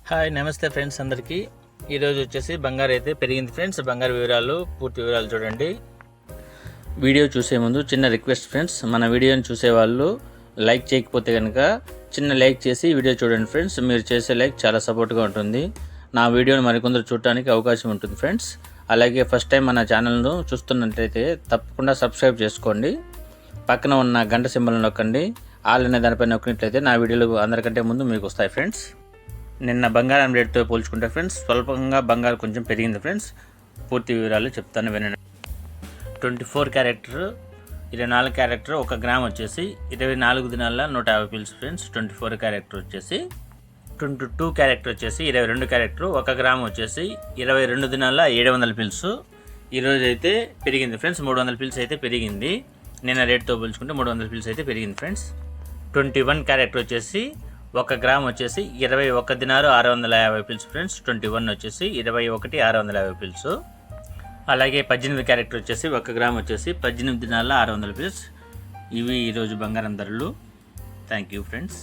Hi నమస్తే friends అందరికీ. ఈరోజు వచ్చేసి బంగారు అయితే పెరిగింది ఫ్రెండ్స్. బంగారు వివరాలు, పూర్తి వివరాలు చూడండి. వీడియో చూసే ముందు చిన్న రిక్వెస్ట్ ఫ్రెండ్స్, మన వీడియోని చూసేవాళ్ళు లైక్ చేయకపోతే కనుక చిన్న లైక్ చేసి వీడియో చూడండి ఫ్రెండ్స్. మీరు చేసే లైక్ చాలా సపోర్ట్గా ఉంటుంది. నా వీడియోని మరికొందరు చూడటానికి అవకాశం ఉంటుంది ఫ్రెండ్స్. అలాగే ఫస్ట్ టైం మన ఛానల్ను చూస్తున్నట్లయితే తప్పకుండా సబ్స్క్రైబ్ చేసుకోండి. పక్కన ఉన్న గంట సింబల్ నొక్కండి. ఆల్ అనే దానిపై నొక్కినట్లయితే నా వీడియోలు అందరికంటే ముందు మీకు వస్తాయి ఫ్రెండ్స్. నిన్న బంగారం రేటుతో పోల్చుకుంటే ఫ్రెండ్స్ స్వల్పంగా బంగారు కొంచెం పెరిగింది ఫ్రెండ్స్. పూర్తి వివరాలు చెప్తాను వినండి. 24 క్యారెక్టర్ 24 క్యారెక్టర్ 1 గ్రామ్ వచ్చేసి 24 దినాల 150 పిల్స్ ఫ్రెండ్స్. 24 క్యారెక్టర్ వచ్చేసి 22 క్యారెక్టర్ వచ్చేసి 22 క్యారెక్టర్ 1 గ్రామ్ వచ్చేసి 22 దినాల 700 పిల్స్. ఈరోజు అయితే పెరిగింది ఫ్రెండ్స్. 300 పిల్స్ అయితే పెరిగింది. నిన్న రేటుతో పోల్చుకుంటే 300 పిల్స్ అయితే పెరిగింది ఫ్రెండ్స్. 21 క్యారెక్టర్ వచ్చేసి 1 గ్రామ్ వచ్చేసి 21 దినాలు 650 పిల్స్ ఫ్రెండ్స్. 21 వచ్చేసి 21 650 పిల్స్. అలాగే 18 క్యారెక్టర్ వచ్చేసి 1 గ్రామ్ వచ్చేసి 18 దినాల 600 పిల్స్. ఇవి ఈరోజు బంగారం ధరలు. Thank you friends.